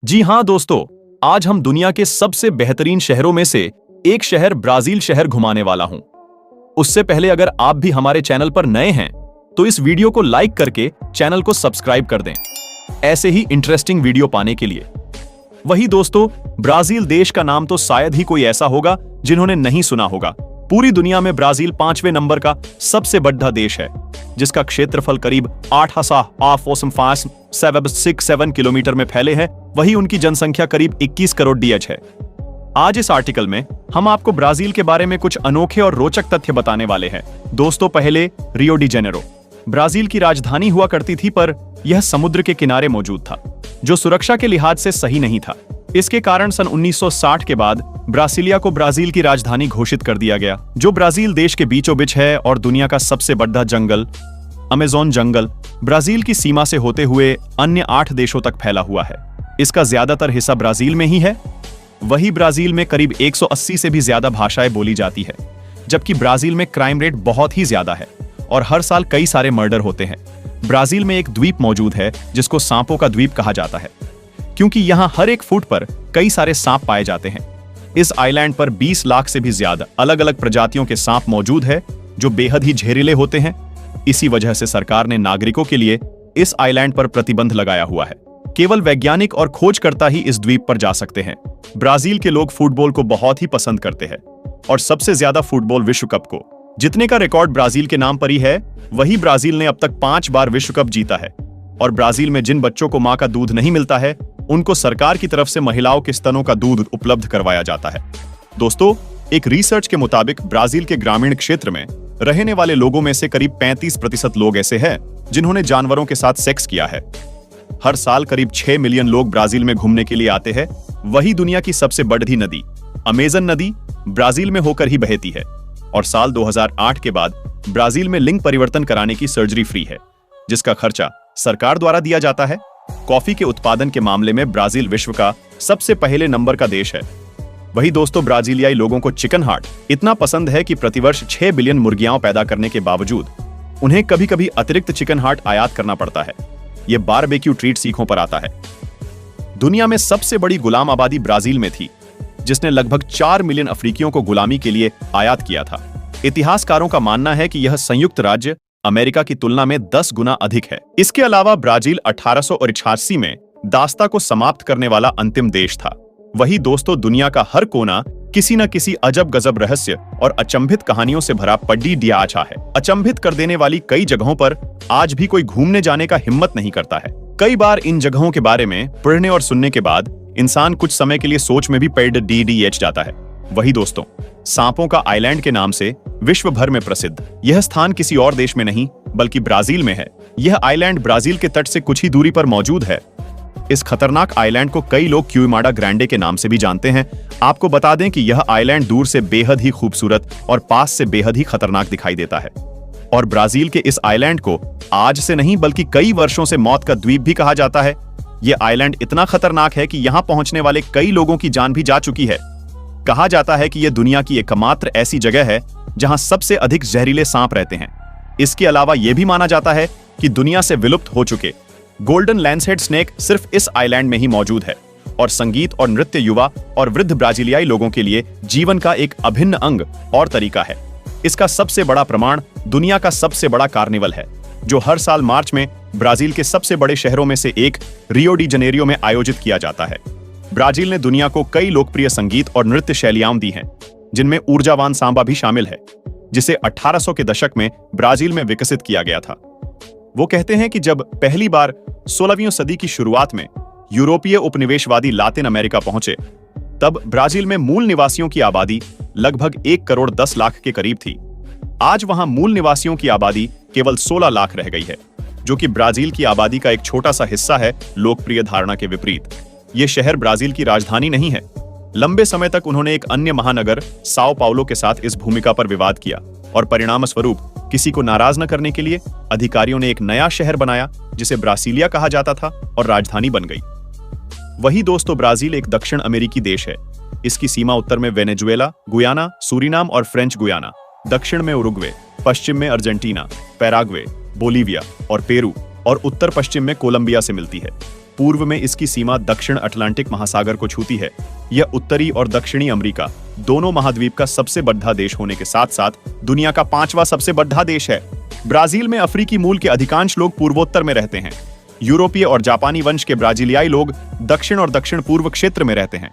जी हाँ दोस्तों, आज हम दुनिया के सबसे बेहतरीन शहरों में से एक शहर ब्राजील शहर घुमाने वाला हूं। उससे पहले अगर आप भी हमारे चैनल पर नए हैं तो इस वीडियो को लाइक करके चैनल को सब्सक्राइब कर दें, ऐसे ही इंटरेस्टिंग वीडियो पाने के लिए। वही दोस्तों, ब्राजील देश का नाम तो शायद ही कोई ऐसा होगा जिन्होंने नहीं सुना होगा। पूरी दुनिया में ब्राजील 5वें नंबर का सबसे बड़ा देश है, जिसका क्षेत्रफल करीब 8,567 किलोमीटर में फैले हैं। वही उनकी जनसंख्या करीब 21 करोड़ डीएच है। आज इस आर्टिकल में हम आपको ब्राजील के बारे में कुछ अनोखे और रोचक तथ्य बताने वाले हैं। दोस्तों, पहले रियो डी जेनेरो ब्राजील की राजधानी हुआ करती थी, पर यह समुद्र के किनारे मौजूद था, जो सुरक्षा के लिहाज से सही नहीं था। इसके कारण सन 1960 के बाद ब्रासिलिया को ब्राजील की राजधानी घोषित कर दिया गया, जो ब्राजील देश के बीचों बीच है और दुनिया का सबसे बड़ा जंगल अमेज़न जंगल ब्राजील की सीमा से होते हुए अन्य 8 देशों तक फैला हुआ है। इसका ज्यादातर हिस्सा ब्राजील में ही है। वही ब्राजील में करीब 180 से भी ज्यादा भाषाएं बोली जाती है, जबकि ब्राजील में क्राइम रेट बहुत ही ज्यादा है और हर साल कई सारे मर्डर होते हैं। ब्राजील में एक द्वीप मौजूद है जिसको सांपों का द्वीप कहा जाता है, क्योंकि यहाँ हर एक फुट पर कई सारे सांप पाए जाते हैं। इस आइलैंड पर 20 लाख से भी ज्यादा अलग अलग प्रजातियों के सांप मौजूद है, जो बेहद ही जहरीले होते हैं। इसी वजह से सरकार ने नागरिकों के लिए इस आइलैंड पर प्रतिबंध लगाया हुआ है। केवल वैज्ञानिक और खोजकर्ता ही इस द्वीप पर जा सकते हैं। ब्राजील के लोग फुटबॉल को बहुत ही पसंद करते हैं और सबसे ज्यादा फुटबॉल विश्व कप को जीतने का रिकॉर्ड ब्राजील के नाम पर ही है। वही ब्राजील ने अब तक 5 बार विश्व कप जीता है। और ब्राजील में जिन बच्चों को मां का दूध नहीं मिलता है, उनको सरकार की तरफ से महिलाओं के स्तनों का दूध उपलब्ध करवाया जाता है। दोस्तों, एक रिसर्च के मुताबिक ब्राजील के ग्रामीण क्षेत्र में रहने वाले लोगों में से करीब 35% लोग ऐसे हैं जिन्होंने जानवरों के साथ सेक्स किया है। हर साल करीब 6 मिलियन लोग ब्राजील में घूमने के लिए आते हैं। वही दुनिया की सबसे बड़ी नदी अमेज़न नदी ब्राजील में होकर ही बहती है और साल 2008 के बाद ब्राजील में लिंग परिवर्तन कराने की सर्जरी फ्री है, जिसका खर्चा सरकार द्वारा दिया जाता है। कॉफी के उत्पादन के मामले में ब्राजील विश्व का सबसे पहले नंबर का देश है। वही दोस्तों, ब्राजीलियाई लोगों को चिकन हार्ट इतना पसंद है कि प्रतिवर्ष 6 बिलियन मुर्गियां पैदा करने के बावजूद उन्हें कभी कभी अतिरिक्त चिकन हार्ट आयात करना पड़ता है। यह बारबेक्यू ट्रीट सीखों पर आता है। दुनिया में सबसे बड़ी गुलाम आबादी ब्राजील में थी, जिसने लगभग 4 मिलियन अफ्रीकियों को गुलामी के लिए आयात किया था। इतिहासकारों का मानना है कि यह संयुक्त राज्य अमेरिका की तुलना में 10 गुना अधिक है। इसके अलावा ब्राजील 1888 में दास्ता को समाप्त करने वाला अंतिम देश था। वही दोस्तों, दुनिया का हर कोना किसी न किसी अजब गजब रहस्य और अचंभित कहानियों से भरा पड्डी डियाचा है। अचंभित कर देने वाली कई जगहों पर आज भी कोई घूमने जाने का हिम्मत नहीं करता है। कई बार इन जगहों के बारे में पढ़ने और सुनने के बाद इंसान कुछ समय के लिए सोच में भी पैड डीडीएच जाता है। वही दोस्तों, सांपों का आइलैंड के नाम से विश्व भर में प्रसिद्ध यह स्थान किसी और देश में नहीं बल्कि ब्राजील में है। यह आइलैंड ब्राजील के तट से कुछ ही दूरी पर मौजूद है। इस खतरनाक आइलैंड को कई लोग क्यूमाडा ग्रैंडे के नाम से भी जानते हैं। आपको बता दें कि यह आइलैंड दूर से बेहद ही खूबसूरत और पास से बेहद ही खतरनाक दिखाई देता है। और ब्राजील के इस आइलैंड को आज से नहीं बल्कि कई वर्षों से मौत का द्वीप भी कहा जाता है। यह आइलैंड इतना खतरनाक है कि यहां पहुंचने वाले कई लोगों की जान भी जा चुकी है। कहा जाता है कि यह दुनिया की एकमात्र ऐसी जगह है जहां सबसे अधिक जहरीले सांप रहते हैं। इसके अलावा यह भी माना जाता है कि दुनिया से विलुप्त हो चुके गोल्डन लैंसहेड स्नेक सिर्फ इस आइलैंड में ही मौजूद है। और संगीत और नृत्य युवा और वृद्ध ब्राजीलियाई लोगों के लिए जीवन का एक अभिन्न अंग और तरीका है। इसका सबसे बड़ा प्रमाण दुनिया का सबसे बड़ा कार्निवल है, जो हर साल मार्च में ब्राजील के सबसे बड़े शहरों में से एक रियो डी जेनेरियो में आयोजित किया जाता है। ब्राजील ने दुनिया को कई लोकप्रिय संगीत और नृत्य शैलियां दी हैं, जिनमें ऊर्जावान सांबा भी शामिल है, जिसे 1800 के दशक में ब्राजील में विकसित किया गया था। वो कहते हैं कि जब पहली बार 16वीं सदी की शुरुआत में यूरोपीय उपनिवेशवादी लातिन अमेरिका पहुंचे, तब ब्राजील में मूल निवासियों की आबादी लगभग 1 करोड़ 10 लाख के करीब थी। आज वहां मूल निवासियों की आबादी केवल 16 लाख रह गई है, जो कि ब्राजील की आबादी का एक छोटा सा हिस्सा है। लोकप्रिय धारणा के विपरीत यह शहर ब्राजील की राजधानी नहीं है। लंबे समय तक उन्होंने एक अन्य महानगर साओ पाउलो के साथ इस भूमिका पर विवाद किया और परिणाम स्वरूप किसी को नाराज न करने के लिए अधिकारियों ने एक नया शहर बनाया, जिसे ब्रासीलिया कहा जाता था, और राजधानी बन गई। वही दोस्तों, ब्राजील एक दक्षिण अमेरिकी देश है। इसकी सीमा उत्तर में वेनेजुएला, गुयाना, सूरीनाम और फ्रेंच गुयाना, दक्षिण में उरुग्वे, पश्चिम में अर्जेंटीना, पैराग्वे, बोलीविया और पेरू और उत्तर पश्चिम में कोलंबिया से मिलती है। पूर्व में इसकी सीमा दक्षिण अटलांटिक महासागर को छूती है। यह उत्तरी और दक्षिणी अमेरिका दोनों महाद्वीप का सबसे बड़ा देश होने के साथ साथ दुनिया का 5वां सबसे बड़ा देश है। ब्राजील में अफ्रीकी मूल के अधिकांश लोग पूर्वोत्तर में रहते हैं। यूरोपीय और जापानी वंश के ब्राजीलियाई लोग दक्षिण और दक्षिण पूर्व क्षेत्र में रहते हैं।